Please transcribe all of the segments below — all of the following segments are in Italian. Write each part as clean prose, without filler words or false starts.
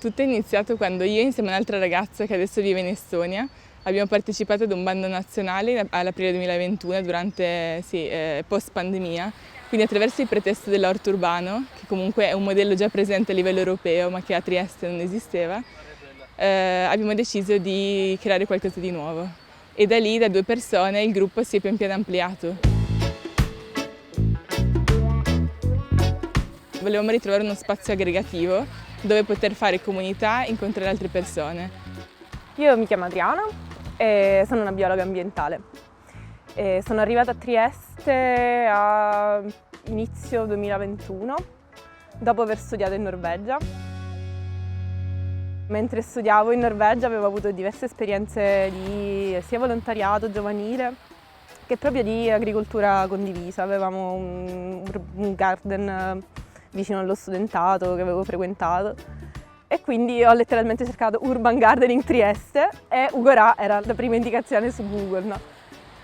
Tutto è iniziato quando io, insieme a un'altra ragazza che adesso vive in Estonia, abbiamo partecipato ad un bando nazionale all'aprile 2021 durante post pandemia, quindi attraverso il pretesto dell'orto urbano, che comunque è un modello già presente a livello europeo ma che a Trieste non esisteva, abbiamo deciso di creare qualcosa di nuovo e da lì, da 2 persone, il gruppo si è pian piano ampliato. Volevamo ritrovare uno spazio aggregativo dove poter fare comunità e incontrare altre persone. Io mi chiamo Adriana e sono una biologa ambientale. Sono arrivata a Trieste a inizio 2021, dopo aver studiato in Norvegia. Mentre studiavo in Norvegia avevo avuto diverse esperienze di sia volontariato giovanile che proprio di agricoltura condivisa. Avevamo un garden vicino allo studentato che avevo frequentato e quindi ho letteralmente cercato Urban Gardening Trieste e Ugorà era la prima indicazione su Google, no?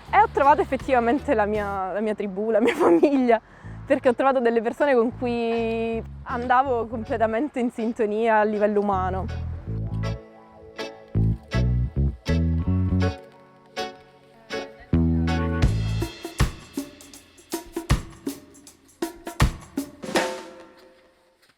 E ho trovato effettivamente la mia tribù, la mia famiglia, perché ho trovato delle persone con cui andavo completamente in sintonia a livello umano.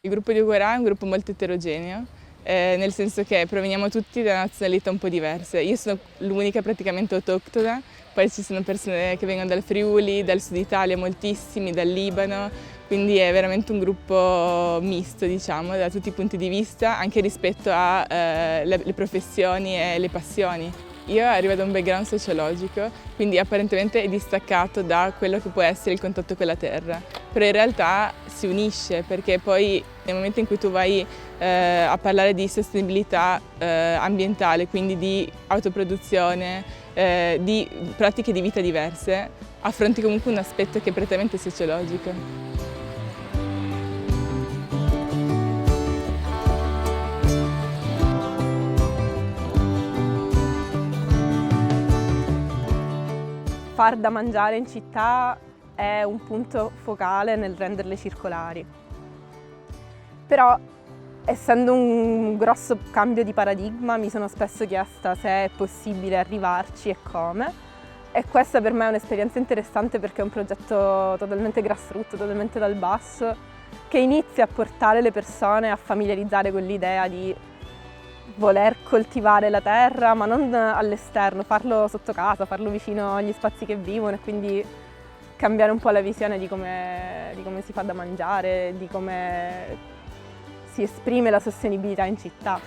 Il gruppo di Ugorà è un gruppo molto eterogeneo, nel senso che proveniamo tutti da nazionalità un po' diverse. Io sono l'unica praticamente autoctona, poi ci sono persone che vengono dal Friuli, dal sud Italia moltissimi, dal Libano, quindi è veramente un gruppo misto, diciamo, da tutti i punti di vista, anche rispetto alle professioni e le passioni. Io arrivo da un background sociologico, quindi apparentemente è distaccato da quello che può essere il contatto con la terra, però in realtà si unisce perché poi nel momento in cui tu vai a parlare di sostenibilità ambientale, quindi di autoproduzione, di pratiche di vita diverse, affronti comunque un aspetto che è prettamente sociologico. Far da mangiare in città è un punto focale nel renderle circolari. Però, essendo un grosso cambio di paradigma, mi sono spesso chiesta se è possibile arrivarci e come. E questa per me è un'esperienza interessante perché è un progetto totalmente grassroots, totalmente dal basso, che inizia a portare le persone a familiarizzare con l'idea di voler coltivare la terra, ma non all'esterno, farlo sotto casa, farlo vicino agli spazi che vivono e quindi cambiare un po' la visione di come si fa da mangiare, di come si esprime la sostenibilità in città.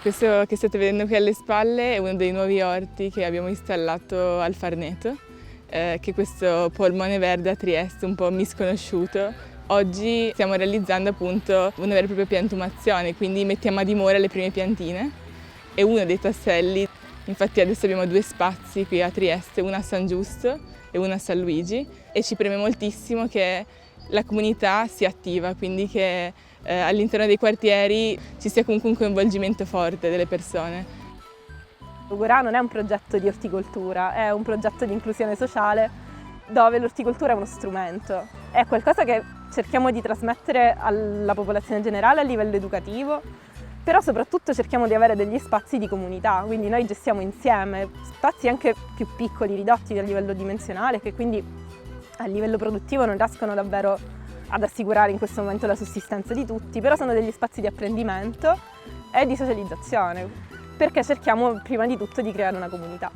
Questo che state vedendo qui alle spalle è uno dei nuovi orti che abbiamo installato al Farneto, che è questo polmone verde a Trieste un po' misconosciuto. Oggi stiamo realizzando appunto una vera e propria piantumazione, quindi mettiamo a dimora le prime piantine e uno dei tasselli, infatti adesso abbiamo 2 spazi qui a Trieste, uno a San Giusto e uno a San Luigi e ci preme moltissimo che la comunità sia attiva, quindi che all'interno dei quartieri ci sia comunque un coinvolgimento forte delle persone. Ugorà non è un progetto di orticoltura, è un progetto di inclusione sociale dove l'orticoltura è uno strumento. È qualcosa che cerchiamo di trasmettere alla popolazione generale a livello educativo, però soprattutto cerchiamo di avere degli spazi di comunità, quindi noi gestiamo insieme spazi anche più piccoli, ridotti a livello dimensionale, che quindi a livello produttivo non riescono davvero ad assicurare in questo momento la sussistenza di tutti, però sono degli spazi di apprendimento e di socializzazione, perché cerchiamo prima di tutto di creare una comunità.